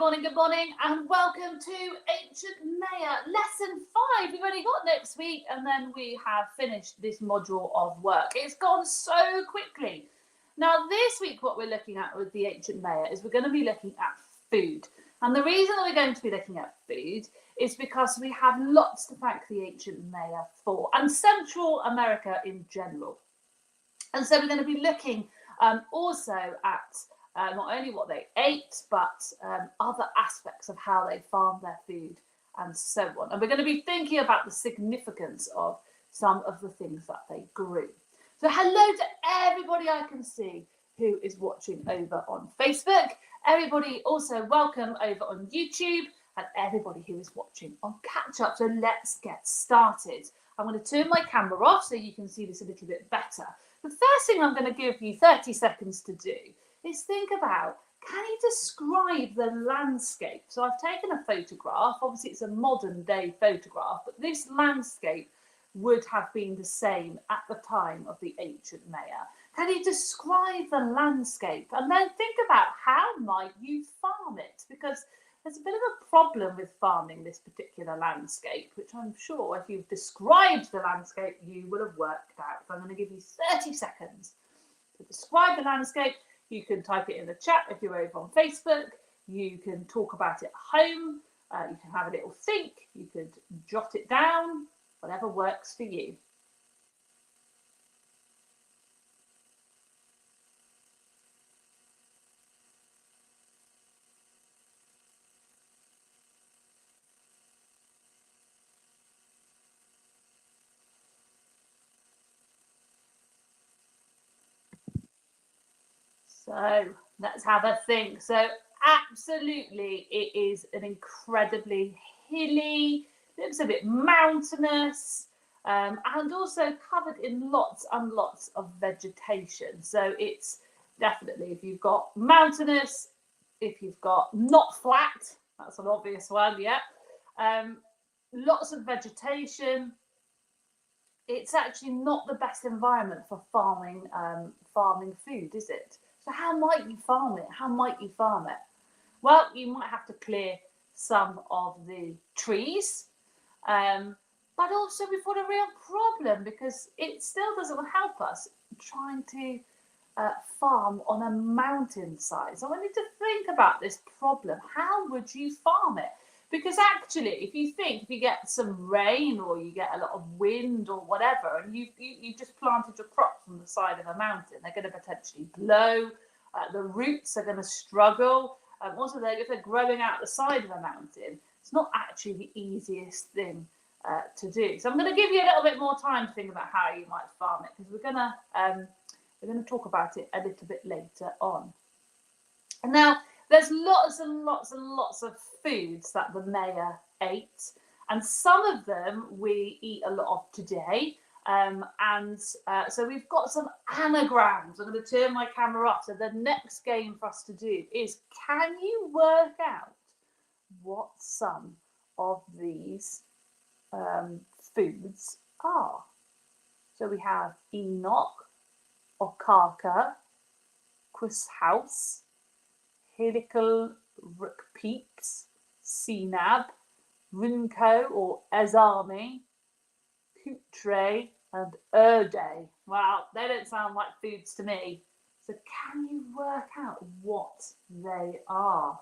good morning, and welcome to Ancient Maya Lesson 5. We've only got next week, and then we have finished this module of work. It's gone so quickly. Now, this week, what we're looking at with the Ancient Maya is we're going to be looking at food. And the reason that we're going to be looking at food is because we have lots to thank the Ancient Maya for, and Central America in general. And so we're going to be looking also at not only what they ate, but other aspects of how they farmed their food and so on. And we're going to be thinking about the significance of some of the things that they grew. So hello to everybody I can see who is watching over on Facebook. Everybody also welcome over on YouTube, and everybody who is watching on Catch Up. So let's get started. I'm going to turn my camera off so you can see this a little bit better. The first thing I'm going to give you 30 seconds to do is think about, can you describe the landscape? So I've taken a photograph. Obviously, it's a modern day photograph, but this landscape would have been the same at the time of the ancient Maya. Can you describe the landscape? And then think about, how might you farm it? Because there's a bit of a problem with farming this particular landscape, which I'm sure if you've described the landscape, you will have worked out. So I'm going to give you 30 seconds to describe the landscape. You can type it in the chat if you're over on Facebook. You can talk about it at home. You can have a little think. You could jot it down, whatever works for you. So let's have a think. So absolutely, it is an incredibly hilly, looks a bit mountainous, and also covered in lots and lots of vegetation. So it's definitely, if you've got mountainous, if you've got not flat, that's an obvious one, yeah. Lots of vegetation. It's actually not the best environment for farming food, is it? So how might you farm it? How might you farm it? Well, you might have to clear some of the trees, but also we've got a real problem because it still doesn't help us trying to farm on a mountainside. So I need to think about this problem. How would you farm it? Because actually, if you get some rain or you get a lot of wind or whatever, and you just planted your crops on the side of a mountain, they're going to potentially blow. The roots are going to struggle. Also, if they're growing out the side of a mountain, it's not actually the easiest thing to do. So I'm going to give you a little bit more time to think about how you might farm it, because we're going to talk about it a little bit later on. And now, there's lots and lots and lots of foods that the Maya ate, and some of them we eat a lot of today. So we've got some anagrams. I'm going to turn my camera off. So the next game for us to do is, can you work out what some of these foods are? So we have Enoch, Okaka, Quizhouse, Helical Rukpeeps, Sinab, Runco or Ezami, Kutre, and Erde. Wow, they don't sound like foods to me. So can you work out what they are?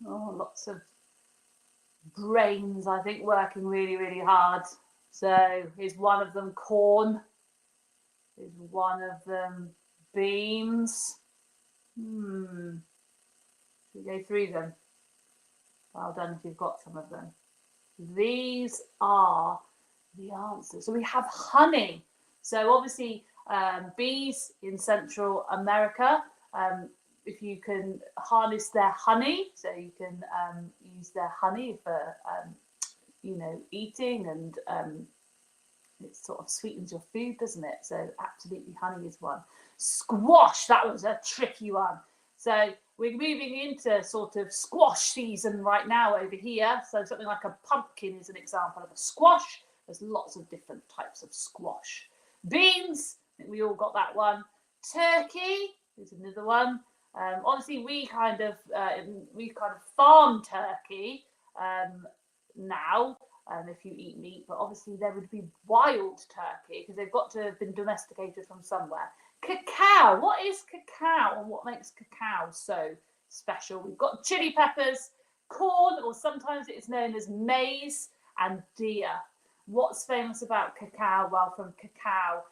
Oh, lots of brains, I think, working really, really hard. So is one of them corn? Is one of them beans? Should we go through them? Well done if you've got some of them. These are the answers. So we have honey. So obviously bees in Central America, if you can harness their honey, so you can use their honey for eating, and it sort of sweetens your food, doesn't it? So absolutely, honey is one. Squash, that was a tricky one. So we're moving into sort of squash season right now over here. So something like a pumpkin is an example of a squash. There's lots of different types of squash. Beans, I think we all got that one. Turkey is another one. Obviously, we kind of farm turkey now. If you eat meat, but obviously there would be wild turkey because they've got to have been domesticated from somewhere. Cacao, what is cacao and what makes cacao so special? We've got chili peppers, corn, or sometimes it's known as maize, and deer. What's famous about cacao? Well, from cacao,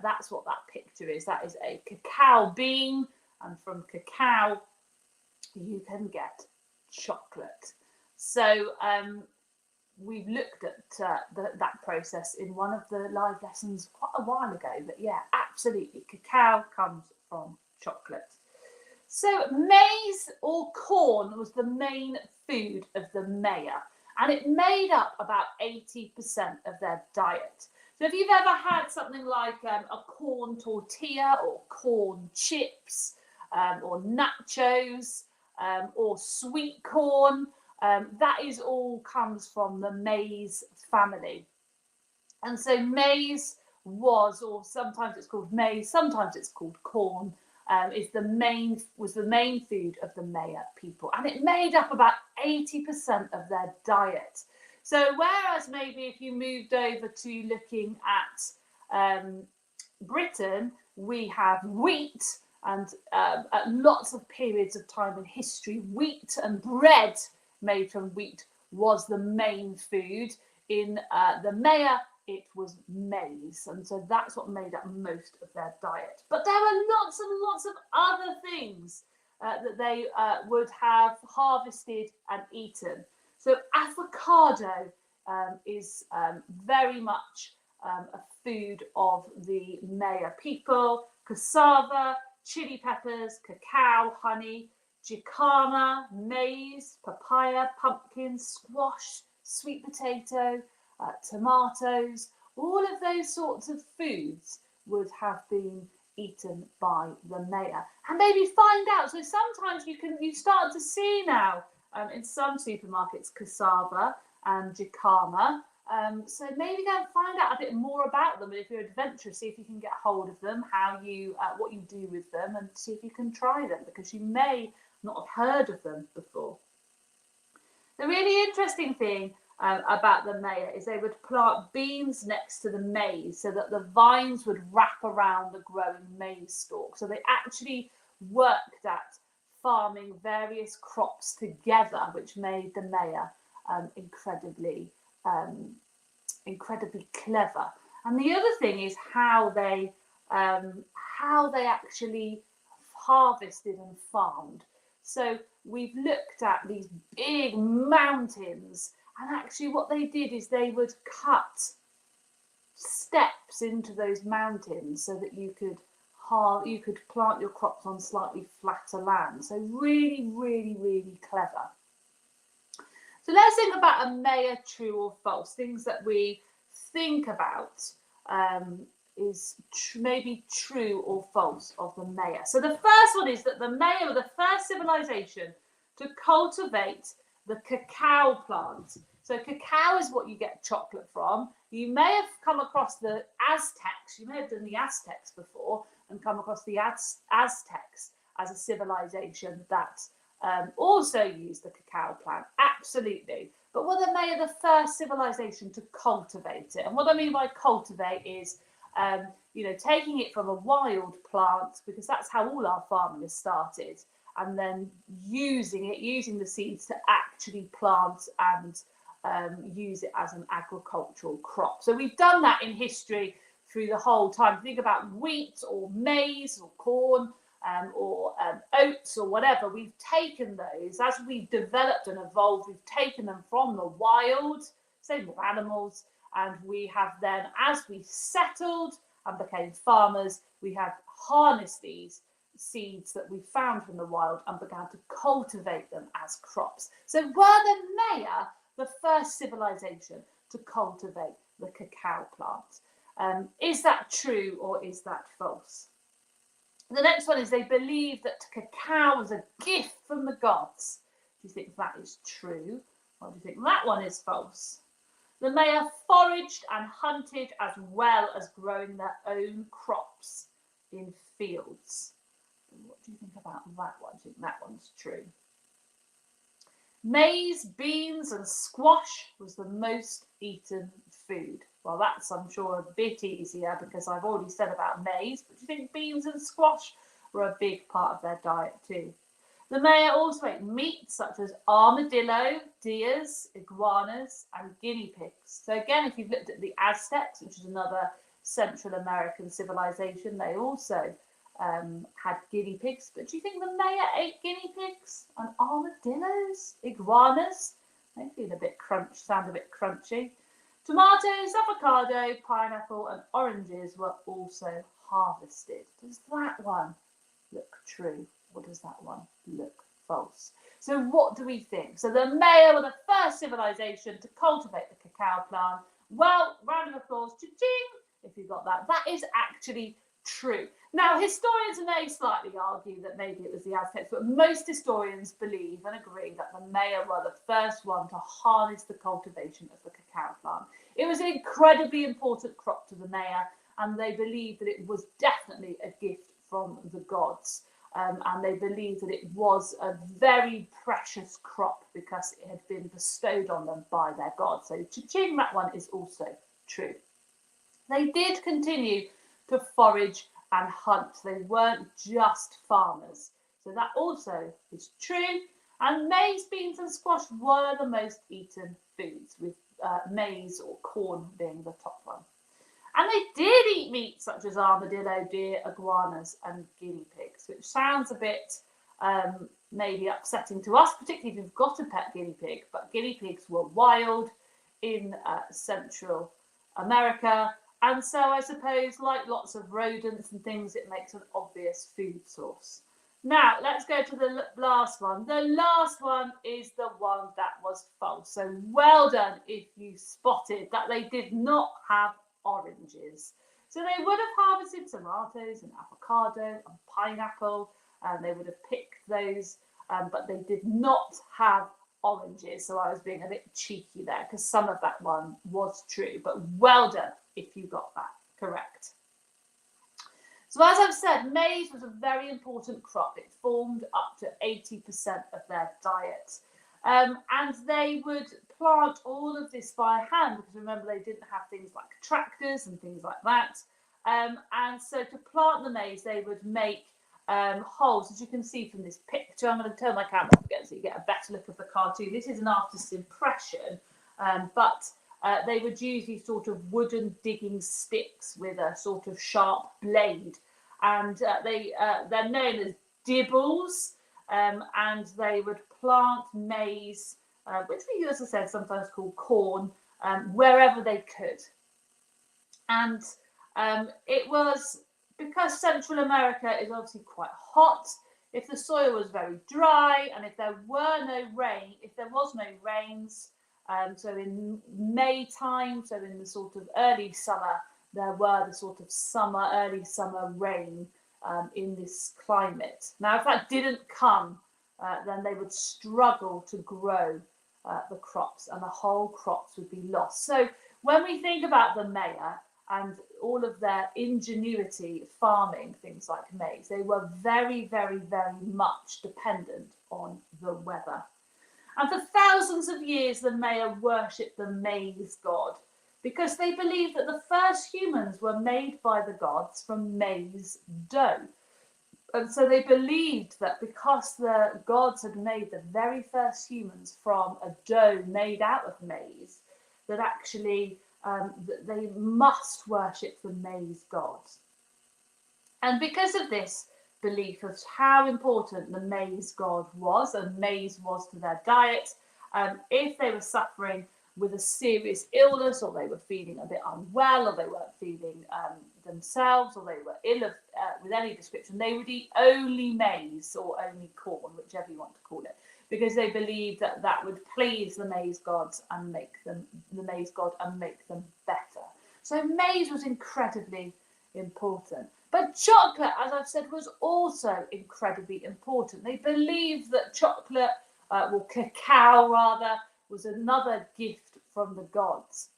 that's what that picture is. That is a cacao bean, and from cacao you can get chocolate. So we've looked at that process in one of the live lessons quite a while ago, but yeah, absolutely, cacao comes from chocolate. So maize or corn was the main food of the Maya, and it made up about 80% of their diet. So if you've ever had something like a corn tortilla or corn chips or nachos or sweet corn, that is all comes from the maize family. And so maize was, or sometimes it's called maize, sometimes it's called corn, was the main food of the Maya people, and it made up about 80% of their diet. So whereas maybe if you moved over to looking at Britain, we have wheat, and at lots of periods of time in history, wheat and bread made from wheat was the main food. In the Maya, it was maize, and so that's what made up most of their diet. But there were lots and lots of other things that they would have harvested and eaten. So avocado is very much a food of the Maya people. Cassava, chili peppers, cacao, honey, jicama, maize, papaya, pumpkin, squash, sweet potato, tomatoes, all of those sorts of foods would have been eaten by the Maya. And maybe find out, so sometimes you start to see now in some supermarkets cassava and jicama. So maybe go and find out a bit more about them, and if you're adventurous, see if you can get hold of them, what you do with them, and see if you can try them, because you may not have heard of them before. The really interesting thing about the Maya is they would plant beans next to the maize so that the vines would wrap around the growing maize stalk. So they actually worked at farming various crops together, which made the Maya incredibly clever. And the other thing is how they actually harvested and farmed. So we've looked at these big mountains, and actually what they did is they would cut steps into those mountains so that you could plant your crops on slightly flatter land. So really, really, really clever. So let's think about a Maya true or false. Things that we think about is maybe true or false of the Maya. So the first one is that the Maya were the first civilization to cultivate the cacao plant. So cacao is what you get chocolate from. You may have come across the Aztecs. You may have done the Aztecs before and come across the Aztecs as a civilization that also used the cacao plant. Absolutely. But were the Maya the first civilization to cultivate it? And what I mean by cultivate is taking it from a wild plant, because that's how all our farming has started, and then using the seeds to actually plant and use it as an agricultural crop. So we've done that in history through the whole time. Think about wheat or maize or corn or oats or whatever. We've taken those as we've developed and evolved. We've taken them from the wild, same with animals, and we have then, as we settled and became farmers, we have harnessed these seeds that we found from the wild and began to cultivate them as crops. So were the Maya the first civilization to cultivate the cacao plant. Is that true or is that false? The next one is they believe that cacao was a gift from the gods. Do you think that is true, or do you think that one is false? The Maya foraged and hunted as well as growing their own crops in fields. What do you think about that one? Do you think that one's true? Maize, beans and squash was the most eaten food. Well, that's, I'm sure, a bit easier because I've already said about maize, but do you think beans and squash were a big part of their diet too? The Maya also ate meat such as armadillo, deers, iguanas and guinea pigs. So again, if you've looked at the Aztecs, which is another Central American civilization, they also had guinea pigs. But do you think the Maya ate guinea pigs and armadillos, iguanas? They feel a bit sound a bit crunchy. Tomatoes, avocado, pineapple and oranges were also harvested. Does that one look true, or does that one look false? So what do we think? So the Maya were the first civilization to cultivate the cacao plant. Well, round of applause, cha-ching, if you got that. That is actually true. Now, historians may slightly argue that maybe it was the Aztecs, but most historians believe and agree that the Maya were the first one to harness the cultivation of the cacao plant. It was an incredibly important crop to the Maya, and they believed that it was definitely a gift from the gods. And they believed that it was a very precious crop because it had been bestowed on them by their gods. So cha-ching, that one is also true. They did continue to forage and hunt. They weren't just farmers. So that also is true. And maize, beans and squash were the most eaten foods, with maize or corn being the top one. And they did eat meat such as armadillo, deer, iguanas and guinea pigs, which sounds a bit maybe upsetting to us, particularly if you've got a pet guinea pig. But guinea pigs were wild in Central America. And so I suppose, like lots of rodents and things, it makes an obvious food source. Now, let's go to the last one. The last one is the one that was false. So well done if you spotted that they did not have oranges. So they would have harvested tomatoes and avocado and pineapple, and they would have picked those, but they did not have oranges. So I was being a bit cheeky there because some of that one was true, but well done if you got that correct. So as I've said, maize was a very important crop. It formed up to 80% of their diet. And they would plant all of this by hand because remember they didn't have things like tractors and things like that. And so to plant the maize, they would make holes, as you can see from this picture. I'm going to turn my camera up again so you get a better look of the cartoon. This is an artist's impression, but they would use these sort of wooden digging sticks with a sort of sharp blade, and they're known as dibbles, and they would plant maize, which we, as I said, sometimes call corn, wherever they could. And it was because Central America is obviously quite hot. If the soil was very dry and if there was no rains, so in May time, so in the sort of early summer, there were the sort of early summer rain in this climate. Now, if that didn't come, then they would struggle to grow the crops, and the whole crops would be lost. So when we think about the Maya and all of their ingenuity farming things like maize, they were very, very, very much dependent on the weather. And for thousands of years, the Maya worshipped the maize god because they believed that the first humans were made by the gods from maize dough. And so they believed that because the gods had made the very first humans from a dough made out of maize, that actually they must worship the maize gods. And because of this belief of how important the maize god was, and maize was to their diet, if they were suffering with a serious illness, or they were feeling a bit unwell, or they weren't feeling themselves, or they were ill with any description, they would eat only maize or only corn, whichever you want to call it. because they believed that that would please the maize gods and make them better. So maize was incredibly important. But chocolate, as I've said, was also incredibly important. They believed that chocolate, cacao rather, was another gift from the gods.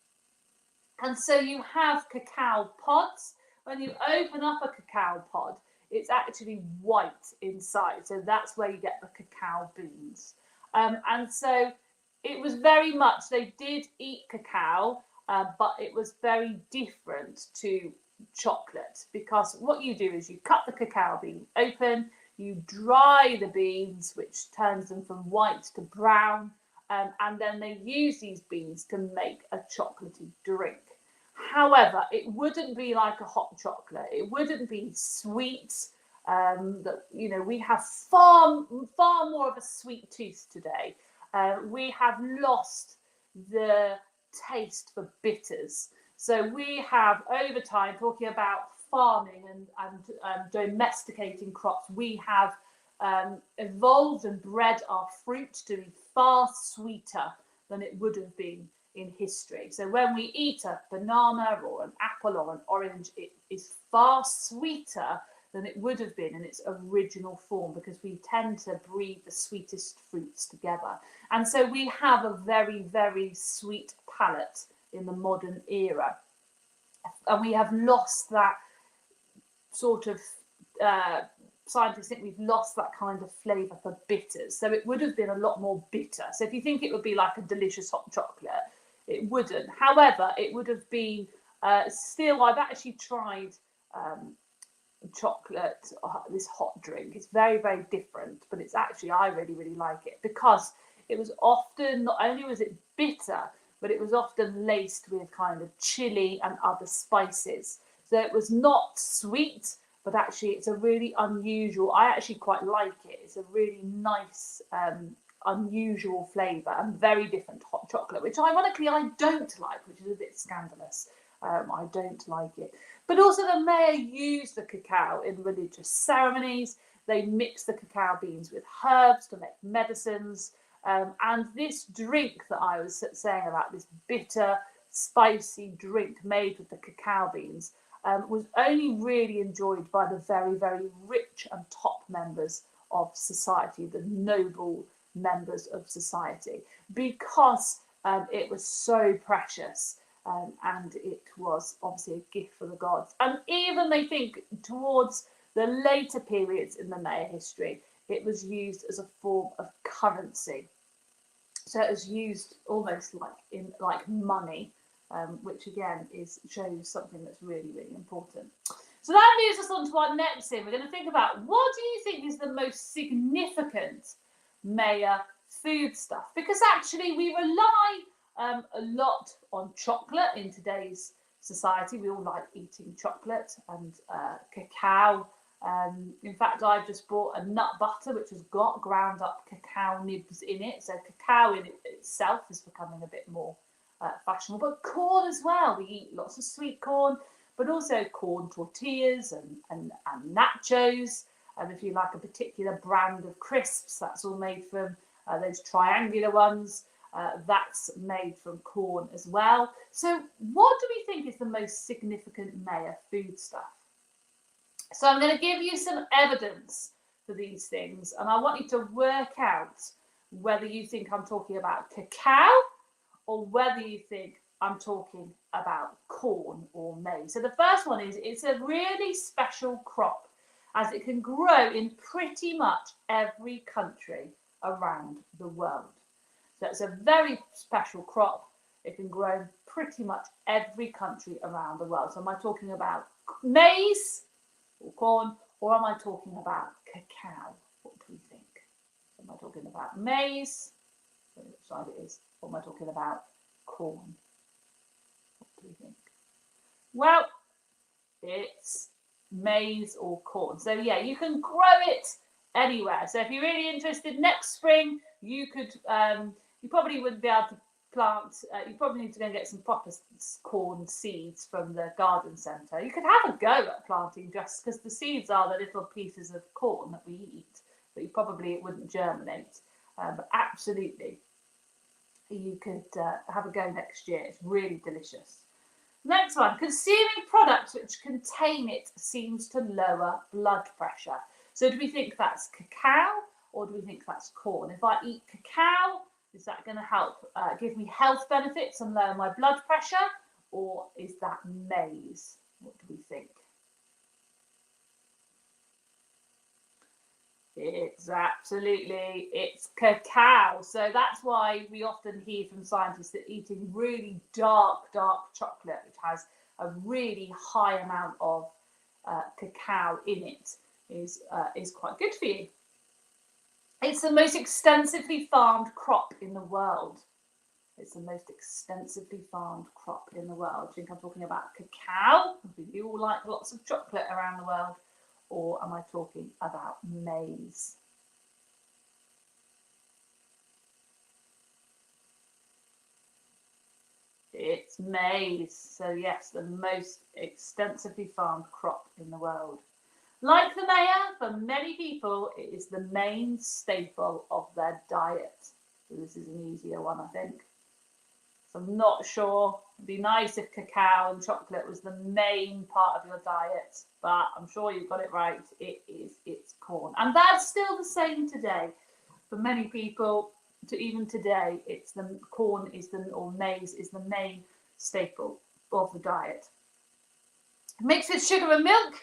And so you have cacao pods. When you open up a cacao pod, it's actually white inside. So that's where you get the cacao beans. And so it was very much, they did eat cacao, but it was very different to chocolate, because what you do is you cut the cacao bean open, you dry the beans, which turns them from white to brown, and then they use these beans to make a chocolatey drink. However, it wouldn't be like a hot chocolate. It wouldn't be sweet. That, you know, we have far more of a sweet tooth today. We have lost the taste for bitters. So we have, over time, talking about farming and domesticating crops, we have evolved and bred our fruit to be far sweeter than it would have been in history. So when we eat a banana or an apple or an orange, it is far sweeter than it would have been in its original form, because we tend to breed the sweetest fruits together. And so we have a very, very sweet palate in the modern era. And we have lost that sort of, scientists think we've lost that kind of flavour for bitters. So it would have been a lot more bitter. So if you think it would be like a delicious hot chocolate, it wouldn't. However, it would have been still, I've actually tried chocolate, this hot drink. It's very, very different, but it's actually, I really, really like it, because it was often, not only was it bitter, but it was often laced with kind of chili and other spices. So it was not sweet, but actually it's a really unusual, I actually quite like it. It's a really nice, unusual flavour and very different to hot chocolate, which ironically I don't like, which is a bit scandalous. I don't like it. But also the Maya used the cacao in religious ceremonies. They mixed the cacao beans with herbs to make medicines. And this drink that I was saying about, this bitter, spicy drink made with the cacao beans, was only really enjoyed by the very, very rich and top members of society, the noble members of society, because it was so precious. And it was obviously a gift for the gods. And even they think towards the later periods in the Maya history, it was used as a form of currency. So it was used almost like money, which again shows something that's really, really important. So that moves us on to our next thing. We're going to think about, what do you think is the most significant Maya foodstuff? Because actually we rely a lot on chocolate in today's society. We all like eating chocolate and cacao. In fact, I've just bought a nut butter which has got ground up cacao nibs in it. So cacao in itself is becoming a bit more fashionable. But corn as well. We eat lots of sweet corn, but also corn tortillas and nachos. And if you like a particular brand of crisps, that's all made from those triangular ones. That's made from corn as well. So what do we think is the most significant Maya foodstuff? So I'm going to give you some evidence for these things, and I want you to work out whether you think I'm talking about cacao or whether you think I'm talking about corn or maize. So the first one is, it's a really special crop, as it can grow in pretty much every country around the world. So it's a very special crop. It can grow in pretty much every country around the world. So am I talking about maize or corn, or am I talking about cacao? What do we think? Am I talking about maize? Which side it is? Or am I talking about corn? What do we think? Well, it's maize or corn. So yeah, you can grow it anywhere. So if you're really interested, next spring you could, you probably wouldn't be able to plant, you probably need to go and get some proper corn seeds from the garden centre. You could have a go at planting, just because the seeds are the little pieces of corn that we eat, but it wouldn't germinate. But absolutely, you could have a go next year. It's really delicious. Next one, consuming products which contain it seems to lower blood pressure. So do we think that's cacao or do we think that's corn? If I eat cacao, is that going to help give me health benefits and lower my blood pressure? Or is that maize? What do we think? It's cacao. So that's why we often hear from scientists that eating really dark chocolate, which has a really high amount of cacao in it, is quite good for you. It's the most extensively farmed crop in the world. It's the most extensively farmed crop in the world. Do you think I'm talking about cacao? We all like lots of chocolate around the world. Or am I talking about maize? It's maize. So yes, the most extensively farmed crop in the world. Like the maya, for many people, it is the main staple of their diet. So this is an easier one, I think. So I'm not sure. It'd be nice if cacao and chocolate was the main part of your diet, but I'm sure you've got it right. It's corn. And that's still the same today. For many people, even today, it's the corn or maize is the main staple of the diet. Mixed with sugar and milk,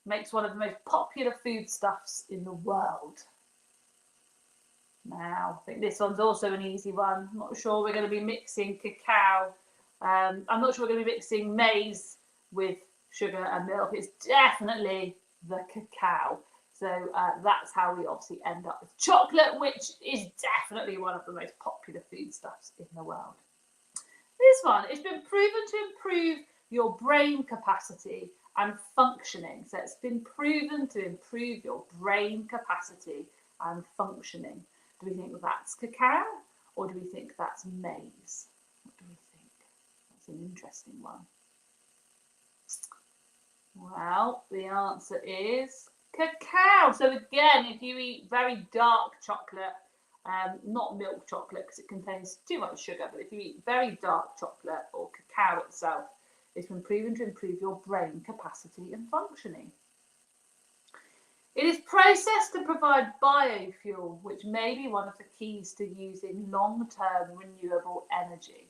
makes one of the most popular foodstuffs in the world. Now, I think this one's also an easy one. I'm not sure we're going to be mixing cacao. I'm not sure we're going to be mixing maize with sugar and milk. It's definitely the cacao. So that's how we obviously end up with chocolate, which is definitely one of the most popular foodstuffs in the world. This one, it's been proven to improve your brain capacity and functioning. So it's been proven to improve your brain capacity and functioning. Do we think that's cacao or do we think that's maize? What do we think? That's an interesting one. Well, the answer is cacao. So again, if you eat very dark chocolate, not milk chocolate because it contains too much sugar, but if you eat very dark chocolate or cacao itself, it's been proven to improve your brain capacity and functioning. It is processed to provide biofuel, which may be one of the keys to using long-term renewable energy.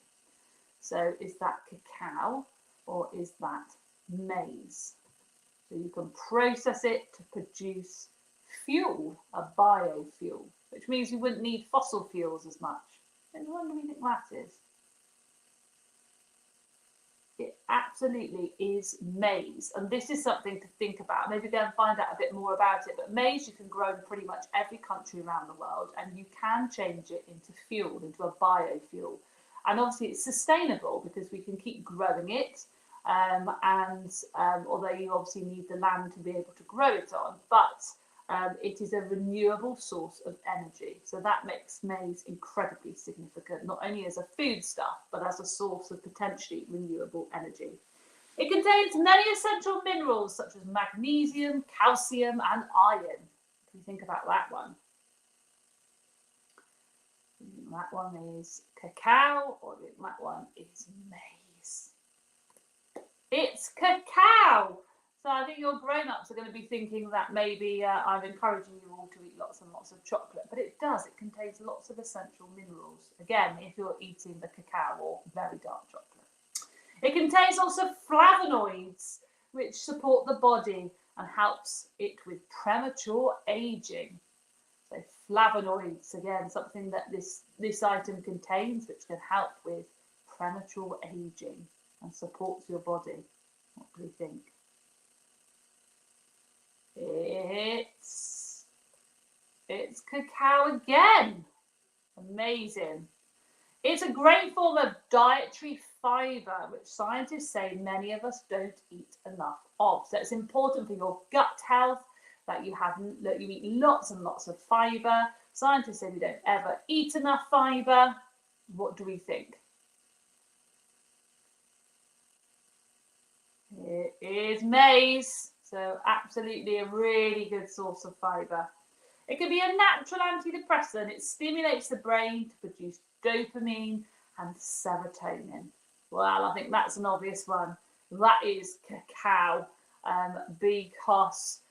So is that cacao or is that maize? So you can process it to produce fuel, a biofuel, which means you wouldn't need fossil fuels as much. And what do we think that is? It absolutely is maize, and this is something to think about. Maybe go and find out a bit more about it. But maize you can grow in pretty much every country around the world, and you can change it into fuel, into a biofuel. And obviously it's sustainable because we can keep growing it. Although you obviously need the land to be able to grow it on, but it is a renewable source of energy. So that makes maize incredibly significant, not only as a foodstuff, but as a source of potentially renewable energy. It contains many essential minerals such as magnesium, calcium, and iron. What do you think about that one? That one is cacao, or that one is maize. It's cacao. So I think your grown-ups are going to be thinking that maybe I'm encouraging you all to eat lots and lots of chocolate, but it does. It contains lots of essential minerals. Again, if you're eating the cacao or very dark chocolate. It contains also flavonoids, which support the body and helps it with premature aging. So flavonoids, again, something that this item contains, which can help with premature aging and supports your body. What do you think? It's cacao again. Amazing. It's a great form of dietary fibre, which scientists say many of us don't eat enough of. So it's important for your gut health that you eat lots and lots of fibre. Scientists say we don't ever eat enough fibre. What do we think? It is maize. So absolutely a really good source of fibre. It can be a natural antidepressant. It stimulates the brain to produce dopamine and serotonin. Well, I think that's an obvious one. That is cacao, because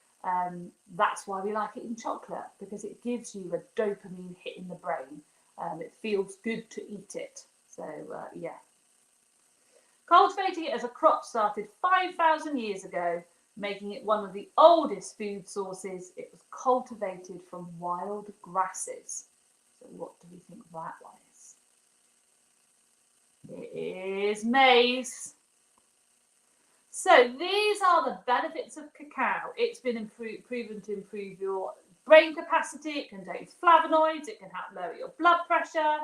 that's why we like it in chocolate, because it gives you a dopamine hit in the brain. It feels good to eat it. So, yeah. Cultivating it as a crop started 5,000 years ago, making it one of the oldest food sources. It was cultivated from wild grasses. So what do we think that one is? It is maize. So these are the benefits of cacao. It's been proven to improve your brain capacity. It contains flavonoids. It can help lower your blood pressure.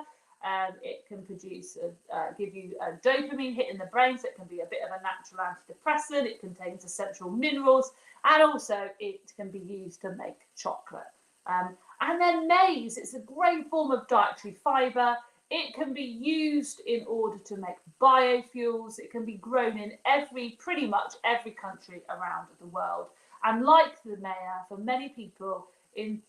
It can give you a dopamine hit in the brain, so it can be a bit of a natural antidepressant. It contains essential minerals, and also it can be used to make chocolate. And then maize, it's a great form of dietary fibre. It can be used in order to make biofuels. It can be grown in pretty much every country around the world. And like the maize, for many people in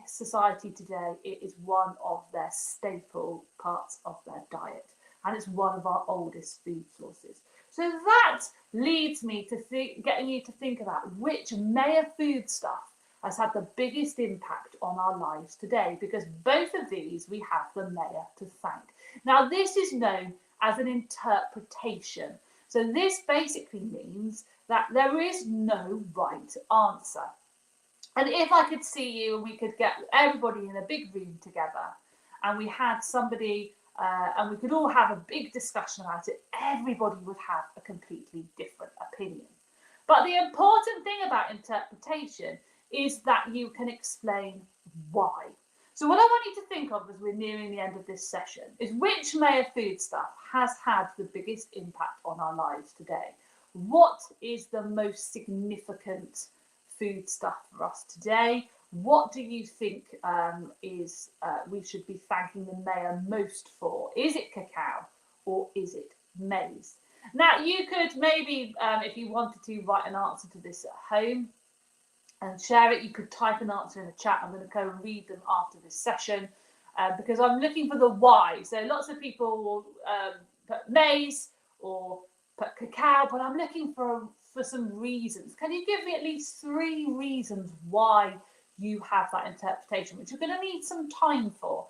society today, it is one of their staple parts of their diet, and it's one of our oldest food sources. So that leads me to getting you to think about which maize foodstuff has had the biggest impact on our lives today, because both of these we have the maize to thank. Now, this is known as an interpretation. So this basically means that there is no right answer. And if I could see you and we could get everybody in a big room together and we had somebody and we could all have a big discussion about it, everybody would have a completely different opinion. But the important thing about interpretation is that you can explain why. So what I want you to think of as we're nearing the end of this session is which maize foodstuff has had the biggest impact on our lives today? What is the most significant food stuff for us today? What do you think we should be thanking the maize most for? Is it cacao or is it maize? Now, you could maybe, if you wanted to, write an answer to this at home and share it. You could type an answer in the chat. I'm going to go and read them after this session because I'm looking for the why. So lots of people will put maize or put cacao, but I'm looking for some reasons. Can you give me at least 3 reasons why you have that interpretation, which you're going to need some time for?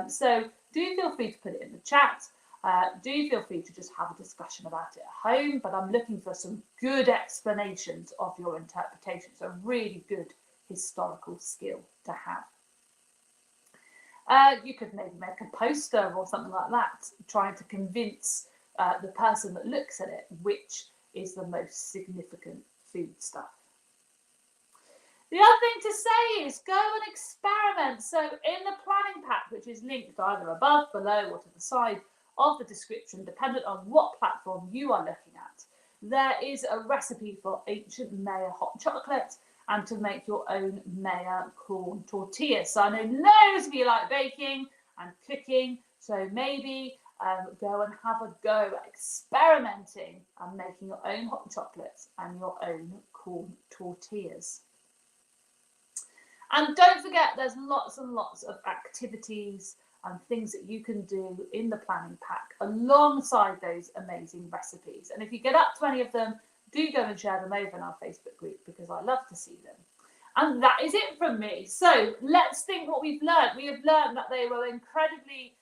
So do feel free to put it in the chat. Do feel free to just have a discussion about it at home, but I'm looking for some good explanations of your interpretations, a really good historical skill to have. You could maybe make a poster or something like that, trying to convince the person that looks at it which is the most significant food stuff. The other thing to say is go and experiment. So in the planning pack, which is linked either above, below, or to the side of the description, dependent on what platform you are looking at, there is a recipe for ancient maize hot chocolate and to make your own maize corn tortillas. So I know loads of you like baking and cooking, so maybe go and have a go at experimenting and making your own hot chocolates and your own corn tortillas. And don't forget, there's lots and lots of activities and things that you can do in the planning pack alongside those amazing recipes. And if you get up to any of them, do go and share them over in our Facebook group, because I love to see them. And that is it from me. So let's think what we've learned. We have learned that they were incredibly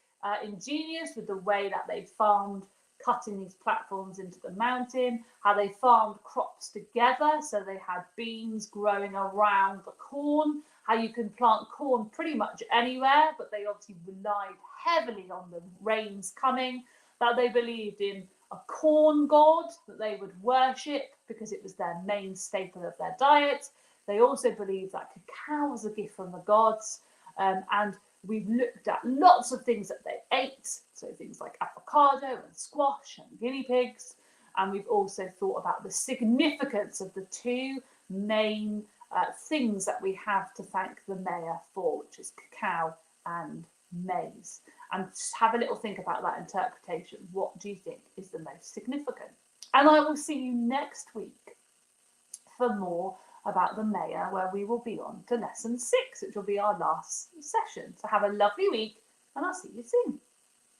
ingenious with the way that they farmed, cutting these platforms into the mountain, how they farmed crops together, so they had beans growing around the corn, how you can plant corn pretty much anywhere, but they obviously relied heavily on the rains coming, that they believed in a corn god that they would worship because it was their main staple of their diet. They also believed that cacao was a gift from the gods, and we've looked at lots of things that they ate, so things like avocado and squash and guinea pigs. And we've also thought about the significance of the 2 main things that we have to thank the maize for, which is cacao and maize. And just have a little think about that interpretation. What do you think is the most significant? And I will see you next week for more about the mayor, where we will be on to lesson 6, which will be our last session. So have a lovely week, and I'll see you soon.